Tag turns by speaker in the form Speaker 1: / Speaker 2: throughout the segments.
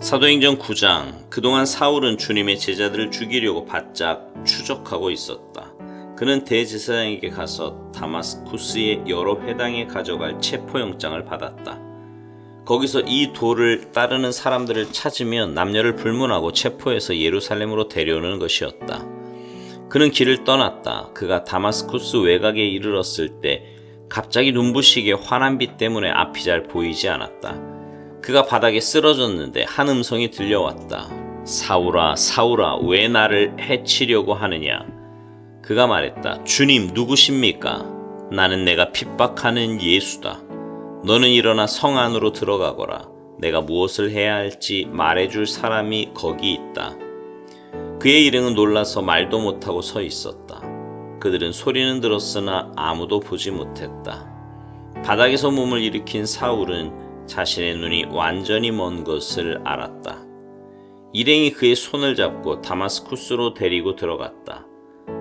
Speaker 1: 사도행전 9장. 그동안 사울은 주님의 제자들을 죽이려고 바짝 추적하고 있었다. 그는 대제사장에게 가서 다마스쿠스의 여러 회당에 가져갈 체포영장을 받았다. 거기서 이 도를 따르는 사람들을 찾으면 남녀를 불문하고 체포해서 예루살렘으로 데려오는 것이었다. 그는 길을 떠났다. 그가 다마스쿠스 외곽에 이르렀을 때 갑자기 눈부시게 환한 빛 때문에 앞이 잘 보이지 않았다. 그가 바닥에 쓰러졌는데 한 음성이 들려왔다. 사울아, 사울아, 왜 나를 해치려고 하느냐? 그가 말했다. 주님, 누구십니까? 나는 내가 핍박하는 예수다. 너는 일어나 성 안으로 들어가거라. 내가 무엇을 해야 할지 말해줄 사람이 거기 있다. 그의 일행은 놀라서 말도 못하고 서 있었다. 그들은 소리는 들었으나 아무도 보지 못했다. 바닥에서 몸을 일으킨 사울은 자신의 눈이 완전히 먼 것을 알았다. 일행이 그의 손을 잡고 다마스쿠스로 데리고 들어갔다.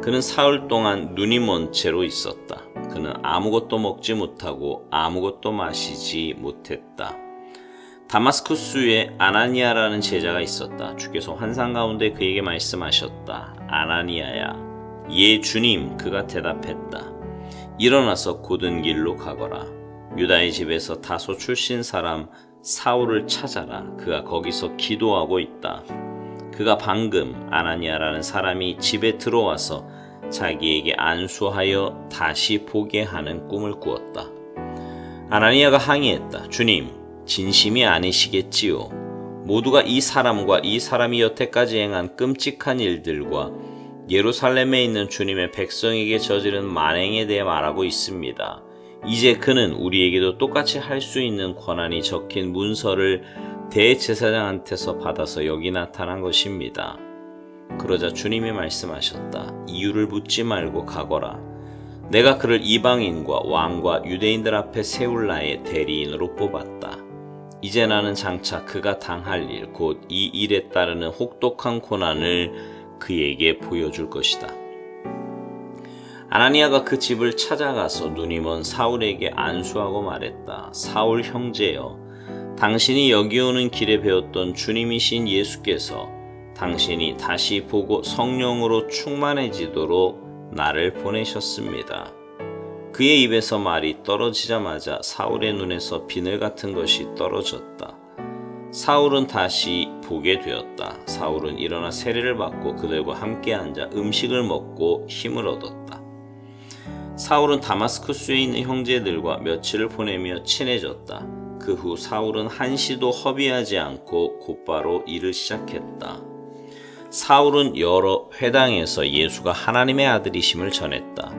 Speaker 1: 그는 사흘 동안 눈이 먼 채로 있었다. 그는 아무것도 먹지 못하고 아무것도 마시지 못했다. 다마스쿠스에 아나니아라는 제자가 있었다. 주께서 환상 가운데 그에게 말씀하셨다. 아나니아야. 예, 주님. 그가 대답했다. 일어나서 곧은 길로 가거라. 유다의 집에서 다소 출신 사람 사울을 찾아라. 그가 거기서 기도하고 있다. 그가 방금 아나니아라는 사람이 집에 들어와서 자기에게 안수하여 다시 보게 하는 꿈을 꾸었다. 아나니아가 항의했다. 주님, 진심이 아니시겠지요. 모두가 이 사람과 이 사람이 여태까지 행한 끔찍한 일들과 예루살렘에 있는 주님의 백성에게 저지른 만행에 대해 말하고 있습니다. 이제 그는 우리에게도 똑같이 할 수 있는 권한이 적힌 문서를 대제사장한테서 받아서 여기 나타난 것입니다. 그러자 주님이 말씀하셨다. 이유를 묻지 말고 가거라. 내가 그를 이방인과 왕과 유대인들 앞에 세울 나의 대리인으로 뽑았다. 이제 나는 장차 그가 당할 일, 곧 이 일에 따르는 혹독한 고난을 그에게 보여줄 것이다. 아나니아가 그 집을 찾아가서 눈이 먼 사울에게 안수하고 말했다. 사울 형제여, 당신이 여기 오는 길에 배웠던 주님이신 예수께서 당신이 다시 보고 성령으로 충만해지도록 나를 보내셨습니다. 그의 입에서 말이 떨어지자마자 사울의 눈에서 비늘 같은 것이 떨어졌다. 사울은 다시 보게 되었다. 사울은 일어나 세례를 받고 그들과 함께 앉아 음식을 먹고 힘을 얻었다. 사울은 다마스쿠스에 있는 형제들과 며칠을 보내며 친해졌다. 그 후 사울은 한시도 허비하지 않고 곧바로 일을 시작했다. 사울은 여러 회당에서 예수가 하나님의 아들이심을 전했다.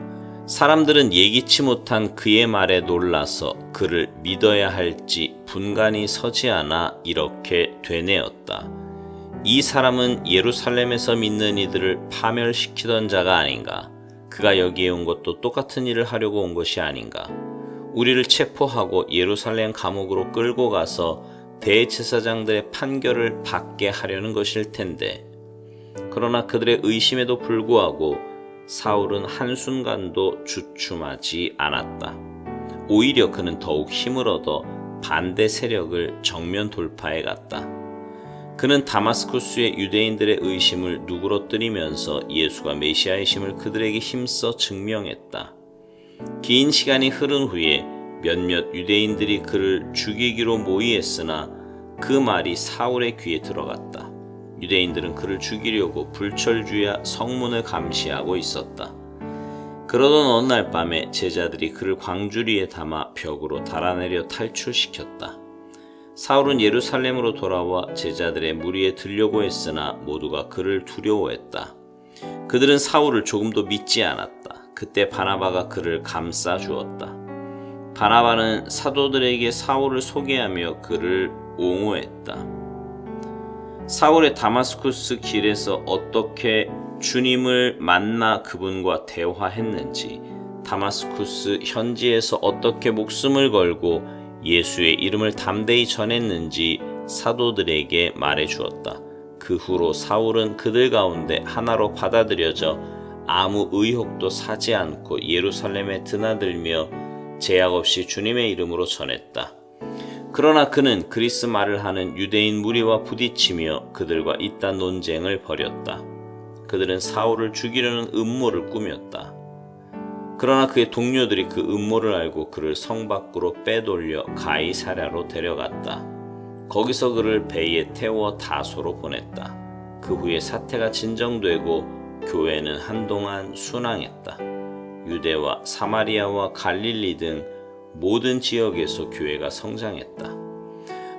Speaker 1: 사람들은 예기치 못한 그의 말에 놀라서 그를 믿어야 할지 분간이 서지 않아 이렇게 되뇌었다. 이 사람은 예루살렘에서 믿는 이들을 파멸시키던 자가 아닌가? 그가 여기에 온 것도 똑같은 일을 하려고 온 것이 아닌가? 우리를 체포하고 예루살렘 감옥으로 끌고 가서 대제사장들의 판결을 받게 하려는 것일 텐데. 그러나 그들의 의심에도 불구하고 사울은 한순간도 주춤하지 않았다. 오히려 그는 더욱 힘을 얻어 반대 세력을 정면 돌파해 갔다. 그는 다마스쿠스의 유대인들의 의심을 누그러뜨리면서 예수가 메시아이심을 그들에게 힘써 증명했다. 긴 시간이 흐른 후에 몇몇 유대인들이 그를 죽이기로 모의했으나 그 말이 사울의 귀에 들어갔다. 유대인들은 그를 죽이려고 불철주야 성문을 감시하고 있었다. 그러던 어느 날 밤에 제자들이 그를 광주리에 담아 벽으로 달아내려 탈출시켰다. 사울은 예루살렘으로 돌아와 제자들의 무리에 들려고 했으나 모두가 그를 두려워했다. 그들은 사울을 조금도 믿지 않았다. 그때 바나바가 그를 감싸 주었다. 바나바는 사도들에게 사울을 소개하며 그를 옹호했다. 사울의 다마스쿠스 길에서 어떻게 주님을 만나 그분과 대화했는지, 다마스쿠스 현지에서 어떻게 목숨을 걸고 예수의 이름을 담대히 전했는지 사도들에게 말해 주었다. 그 후로 사울은 그들 가운데 하나로 받아들여져 아무 의혹도 사지 않고 예루살렘에 드나들며 제약 없이 주님의 이름으로 전했다. 그러나 그는 그리스 말을 하는 유대인 무리와 부딪히며 그들과 잇단 논쟁을 벌였다. 그들은 사울을 죽이려는 음모를 꾸몄다. 그러나 그의 동료들이 그 음모를 알고 그를 성 밖으로 빼돌려 가이사랴로 데려갔다. 거기서 그를 배에 태워 다소로 보냈다. 그 후에 사태가 진정되고 교회는 한동안 순항했다. 유대와 사마리아와 갈릴리 등 모든 지역에서 교회가 성장했다.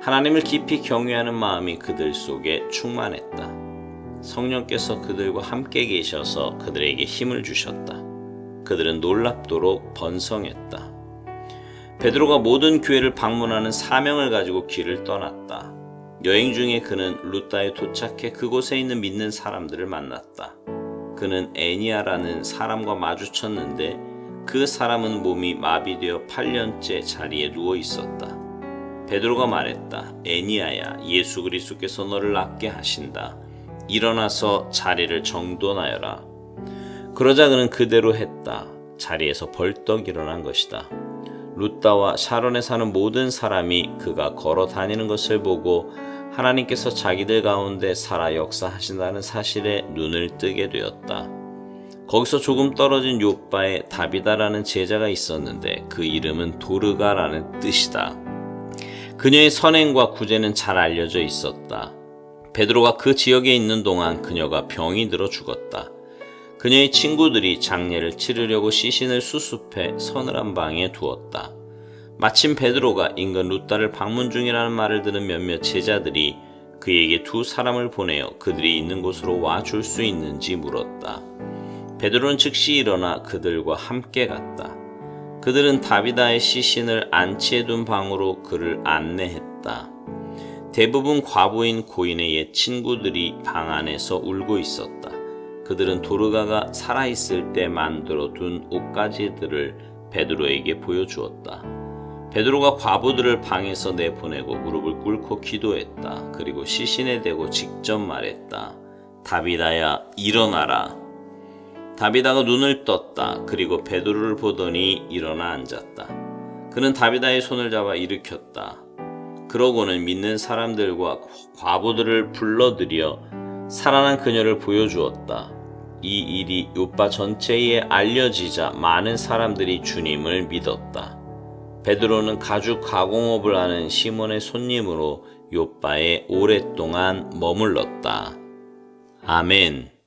Speaker 1: 하나님을 깊이 경외하는 마음이 그들 속에 충만했다. 성령께서 그들과 함께 계셔서 그들에게 힘을 주셨다. 그들은 놀랍도록 번성했다. 베드로가 모든 교회를 방문하는 사명을 가지고 길을 떠났다. 여행 중에 그는 루다에 도착해 그곳에 있는 믿는 사람들을 만났다. 그는 애니아라는 사람과 마주쳤는데 그 사람은 몸이 마비되어 8년째 자리에 누워 있었다. 베드로가 말했다. 애니아야, 예수 그리스도께서 너를 낫게 하신다. 일어나서 자리를 정돈하여라. 그러자 그는 그대로 했다. 자리에서 벌떡 일어난 것이다. 루다와 샤론에 사는 모든 사람이 그가 걸어 다니는 것을 보고 하나님께서 자기들 가운데 살아 역사하신다는 사실에 눈을 뜨게 되었다. 거기서 조금 떨어진 요바에 다비다라는 제자가 있었는데 그 이름은 도르가라는 뜻이다. 그녀의 선행과 구제는 잘 알려져 있었다. 베드로가 그 지역에 있는 동안 그녀가 병이 들어 죽었다. 그녀의 친구들이 장례를 치르려고 시신을 수습해 서늘한 방에 두었다. 마침 베드로가 인근 루다를 방문 중이라는 말을 들은 몇몇 제자들이 그에게 두 사람을 보내어 그들이 있는 곳으로 와줄 수 있는지 물었다. 베드로는 즉시 일어나 그들과 함께 갔다. 그들은 다비다의 시신을 안치해둔 방으로 그를 안내했다. 대부분 과부인 고인의 옛 친구들이 방 안에서 울고 있었다. 그들은 도르가가 살아있을 때 만들어둔 옷가지들을 베드로에게 보여주었다. 베드로가 과부들을 방에서 내보내고 무릎을 꿇고 기도했다. 그리고 시신에 대고 직접 말했다. 다비다야, 일어나라. 다비다가 눈을 떴다. 그리고 베드로를 보더니 일어나 앉았다. 그는 다비다의 손을 잡아 일으켰다. 그러고는 믿는 사람들과 과부들을 불러들여 살아난 그녀를 보여주었다. 이 일이 요파 전체에 알려지자 많은 사람들이 주님을 믿었다. 베드로는 가죽 가공업을 하는 시몬의 손님으로 요파에 오랫동안 머물렀다. 아멘.